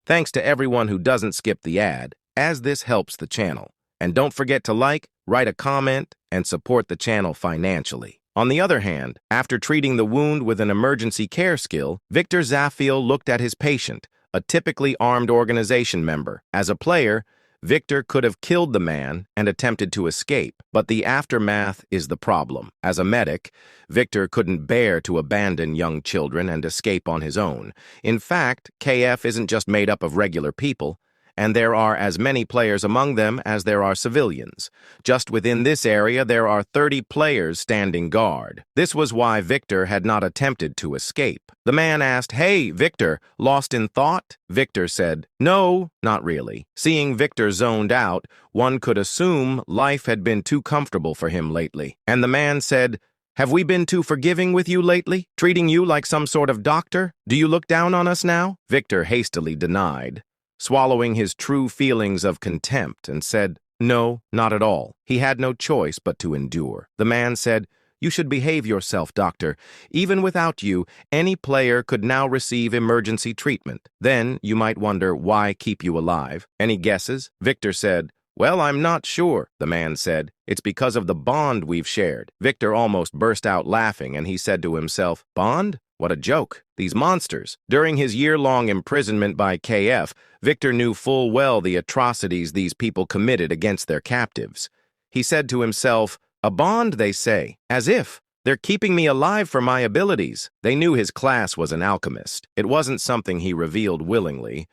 Thanks to everyone who doesn't skip the ad, as this helps the channel. And don't forget to like, write a comment, and support the channel financially. On the other hand, after treating the wound with an emergency care skill, Victor Zaffiel looked at his patient, a typically armed organization member. As a player, Victor could have killed the man and attempted to escape, but the aftermath is the problem. As a medic, Victor couldn't bear to abandon young children and escape on his own. In fact, KF isn't just made up of regular people, and there are as many players among them as there are civilians. Just within this area, there are 30 players standing guard. This was why Victor had not attempted to escape. The man asked, "Hey, Victor, lost in thought?" Victor said, "No, not really." Seeing Victor zoned out, one could assume life had been too comfortable for him lately. And the man said, "Have we been too forgiving with you lately? Treating you like some sort of doctor? Do you look down on us now?" Victor hastily denied, swallowing his true feelings of contempt, and said, "No, not at all." He had no choice but to endure. The man said, "You should behave yourself, doctor. Even without you, any player could now receive emergency treatment. Then you might wonder why keep you alive. Any guesses?" Victor said, "Well, I'm not sure." The man said, "It's because of the bond we've shared." Victor almost burst out laughing, and he said to himself, "Bond? What a joke. These monsters." During his year-long imprisonment by KF, Victor knew full well the atrocities these people committed against their captives. He said to himself, "A bond, they say, as if. They're keeping me alive for my abilities." They knew his class was an alchemist. It wasn't something he revealed willingly,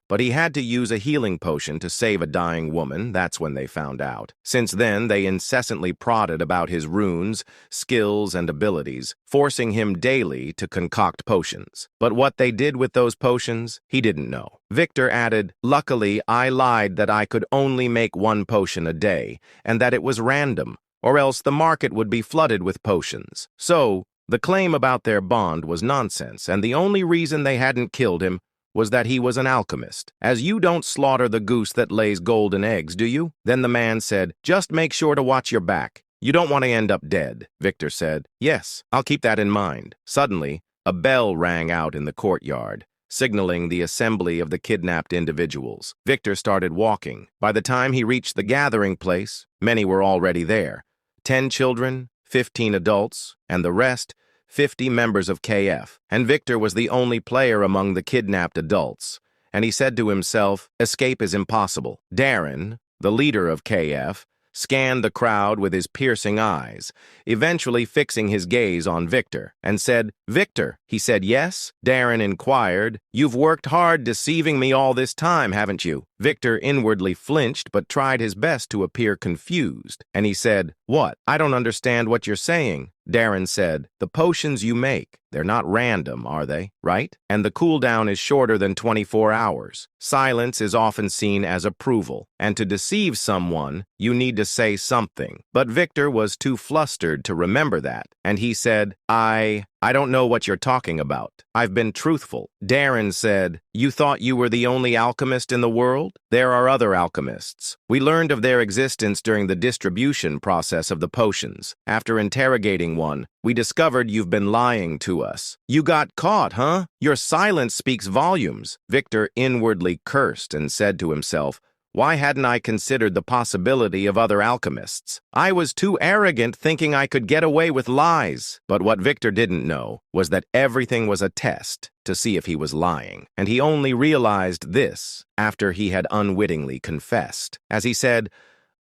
but he had to use a healing potion to save a dying woman. That's when they found out. Since then, they incessantly prodded about his runes, skills, and abilities, forcing him daily to concoct potions. But what they did with those potions, he didn't know. Victor added, "Luckily, I lied that I could only make one potion a day, and that it was random, or else the market would be flooded with potions." So, the claim about their bond was nonsense, and the only reason they hadn't killed him was that he was an alchemist. "As you don't slaughter the goose that lays golden eggs, do you?" Then the man said, "Just make sure to watch your back. You don't want to end up dead." Victor said, "Yes, I'll keep that in mind." Suddenly, a bell rang out in the courtyard, signaling the assembly of the kidnapped individuals. Victor started walking. By the time he reached the gathering place, many were already there. 10 children, 15 adults, and the rest, 50 members of KF, and Victor was the only player among the kidnapped adults, and he said to himself, escape is impossible. Darren, the leader of KF, scanned the crowd with his piercing eyes, eventually fixing his gaze on Victor, and said, "Victor." He said, "Yes?" Darren inquired, "You've worked hard deceiving me all this time, haven't you?" Victor inwardly flinched but tried his best to appear confused, and he said, "What? I don't understand what you're saying." Darren said, "The potions you make, they're not random, are they? Right? And the cooldown is shorter than 24 hours. Silence is often seen as approval, and to deceive someone, you need to say something." But Victor was too flustered to remember that, and he said, I don't know what you're talking about. I've been truthful." Darren said, "You thought you were the only alchemist in the world? There are other alchemists. We learned of their existence during the distribution process of the potions. After interrogating one, we discovered you've been lying to us." "You got caught, huh? Your silence speaks volumes." Victor inwardly cursed and said to himself, "Why hadn't I considered the possibility of other alchemists? I was too arrogant thinking I could get away with lies." But what Victor didn't know was that everything was a test to see if he was lying, and he only realized this after he had unwittingly confessed. As he said,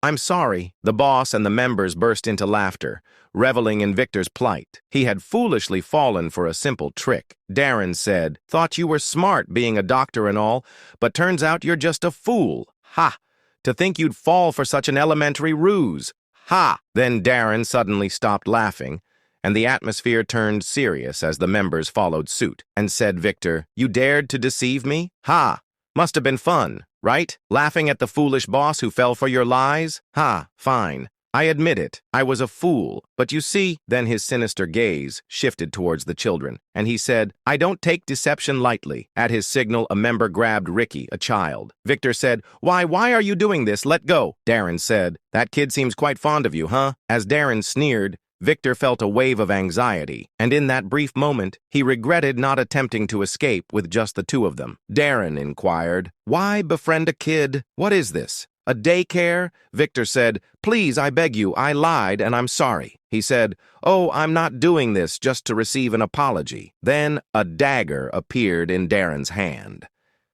"I'm sorry," the boss and the members burst into laughter, reveling in Victor's plight. He had foolishly fallen for a simple trick. Darren said, "Thought you were smart being a doctor and all, but turns out you're just a fool. Ha! To think you'd fall for such an elementary ruse. Ha!" Then Darren suddenly stopped laughing, and the atmosphere turned serious as the members followed suit, and said, "Victor, you dared to deceive me? Ha! Must have been fun, right? Laughing at the foolish boss who fell for your lies? Ha! Fine. I admit it. I was a fool. But you see," then his sinister gaze shifted towards the children, and he said, "I don't take deception lightly." At his signal, a member grabbed Ricky, a child. Victor said, Why are you doing this? Let go." Darren said, "That kid seems quite fond of you, huh?" As Darren sneered, Victor felt a wave of anxiety, and in that brief moment, he regretted not attempting to escape with just the two of them. Darren inquired, "Why befriend a kid? What is this? A daycare?" Victor said, "Please, I beg you, I lied and I'm sorry." He said, "Oh, I'm not doing this just to receive an apology." Then a dagger appeared in Darren's hand.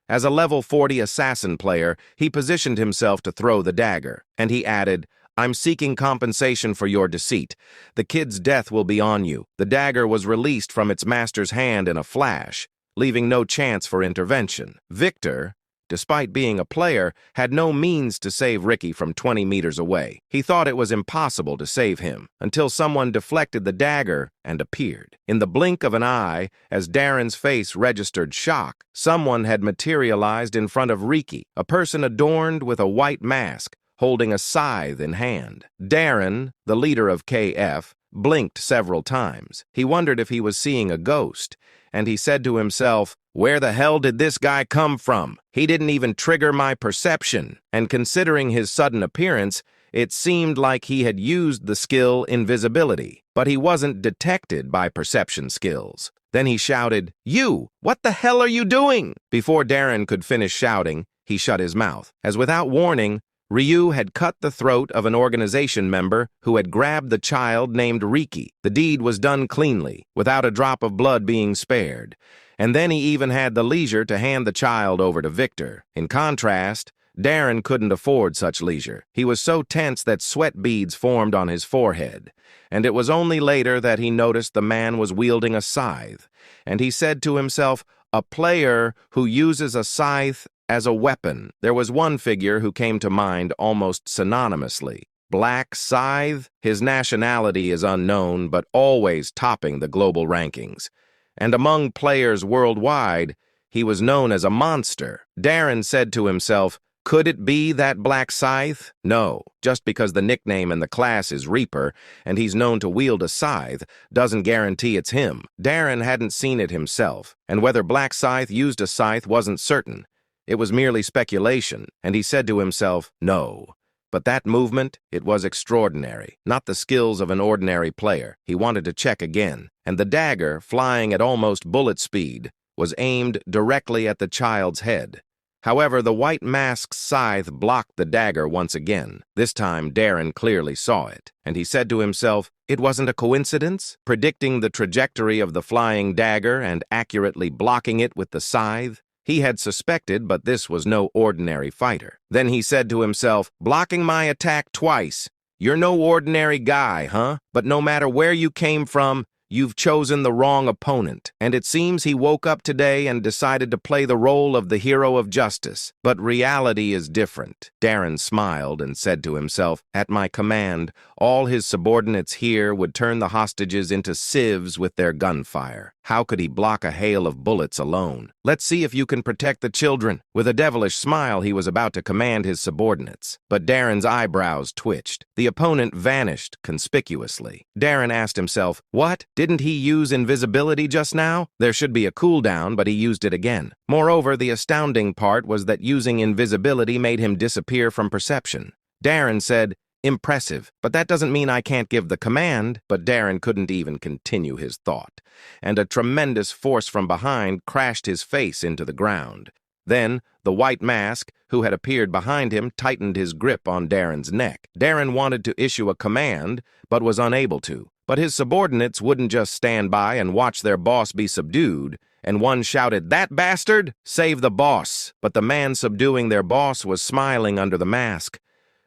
As a level 40 assassin player, he positioned himself to throw the dagger, and he added, "I'm seeking compensation for your deceit. The kid's death will be on you." The dagger was released from its master's hand in a flash, leaving no chance for intervention. Victor, despite being a player, had no means to save Ricky from 20 meters away. He thought it was impossible to save him until someone deflected the dagger and appeared. In the blink of an eye, as Darren's face registered shock, someone had materialized in front of Ricky, a person adorned with a white mask, holding a scythe in hand. Darren, the leader of KF, blinked several times. He wondered if he was seeing a ghost, and he said to himself, "Where the hell did this guy come from? He didn't even trigger my perception." And considering his sudden appearance, it seemed like he had used the skill invisibility, but he wasn't detected by perception skills. Then he shouted, "You! What the hell are you doing?" Before Darren could finish shouting, he shut his mouth, as without warning, Ryu had cut the throat of an organization member who had grabbed the child named Riki. The deed was done cleanly, without a drop of blood being spared, and then he even had the leisure to hand the child over to Victor. In contrast, Darren couldn't afford such leisure. He was so tense that sweat beads formed on his forehead, and it was only later that he noticed the man was wielding a scythe, and he said to himself, "A player who uses a scythe as a weapon." There was one figure who came to mind almost synonymously. Black Scythe. His nationality is unknown, but always topping the global rankings. And among players worldwide, he was known as a monster. Darren said to himself, "Could it be that Black Scythe?" No, just because the nickname in the class is Reaper and he's known to wield a scythe doesn't guarantee it's him. Darren hadn't seen it himself, and whether Black Scythe used a scythe wasn't certain. It was merely speculation, and he said to himself, "No." But that movement, it was extraordinary, not the skills of an ordinary player. He wanted to check again, and the dagger, flying at almost bullet speed, was aimed directly at the child's head. However, the white mask's scythe blocked the dagger once again. This time, Darren clearly saw it, and he said to himself, it wasn't a coincidence, predicting the trajectory of the flying dagger and accurately blocking it with the scythe. He had suspected, but this was no ordinary fighter. Then he said to himself, "Blocking my attack twice. You're no ordinary guy, huh? But no matter where you came from, you've chosen the wrong opponent." And it seems he woke up today and decided to play the role of the hero of justice. But reality is different. Darren smiled and said to himself, "At my command, all his subordinates here would turn the hostages into sieves with their gunfire. How could he block a hail of bullets alone? Let's see if you can protect the children." With a devilish smile, he was about to command his subordinates. But Darren's eyebrows twitched. The opponent vanished conspicuously. Darren asked himself, what? Didn't he use invisibility just now? There should be a cooldown, but he used it again. Moreover, the astounding part was that using invisibility made him disappear from perception. Darren said, "Impressive, but that doesn't mean I can't give the command." But Darren couldn't even continue his thought, and a tremendous force from behind crashed his face into the ground. Then, the white mask, who had appeared behind him, tightened his grip on Darren's neck. Darren wanted to issue a command, but was unable to. But his subordinates wouldn't just stand by and watch their boss be subdued, and one shouted, "That bastard! Save the boss!" But the man subduing their boss was smiling under the mask.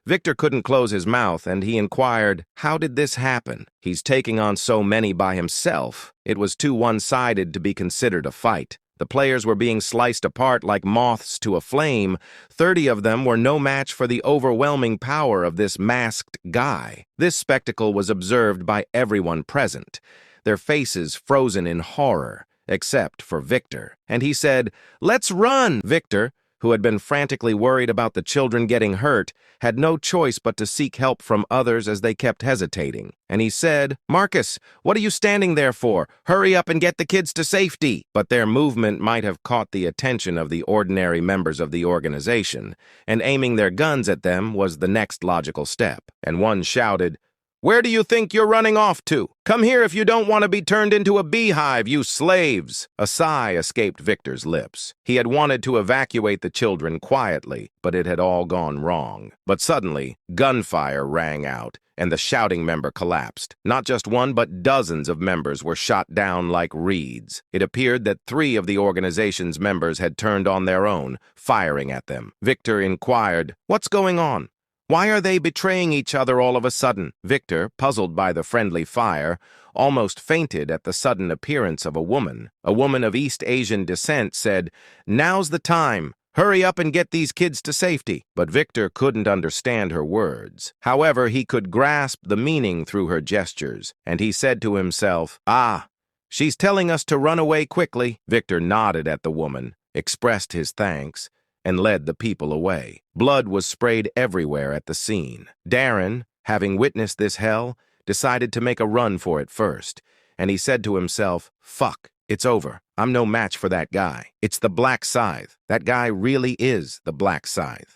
Victor couldn't close his mouth, and he inquired, "How did this happen? He's taking on so many by himself." It was too one-sided to be considered a fight. The players were being sliced apart like moths to a flame. 30 of them were no match for the overwhelming power of this masked guy. This spectacle was observed by everyone present, their faces frozen in horror, except for Victor. And he said, "Let's run!" Victor, who had been frantically worried about the children getting hurt, had no choice but to seek help from others as they kept hesitating. And he said, "Marcus, what are you standing there for? Hurry up and get the kids to safety." But their movement might have caught the attention of the ordinary members of the organization, and aiming their guns at them was the next logical step. And one shouted, Where do you think you're running off to? Come here if you don't want to be turned into a beehive, you slaves!" A sigh escaped Victor's lips. He had wanted to evacuate the children quietly, but it had all gone wrong. But suddenly, gunfire rang out, and the shouting member collapsed. Not just one, but dozens of members were shot down like reeds. It appeared that 3 of the organization's members had turned on their own, firing at them. Victor inquired, "What's going on? Why are they betraying each other all of a sudden?" Victor, puzzled by the friendly fire, almost fainted at the sudden appearance of a woman. A woman of East Asian descent said, "Now's the time. Hurry up and get these kids to safety." But Victor couldn't understand her words. However, he could grasp the meaning through her gestures, and he said to himself, "Ah, she's telling us to run away quickly." Victor nodded at the woman, expressed his thanks, and led the people away. Blood was sprayed everywhere at the scene. Darren, having witnessed this hell, decided to make a run for it first, and he said to himself, "Fuck, it's over. I'm no match for that guy. It's the Black Scythe. That guy really is the Black Scythe."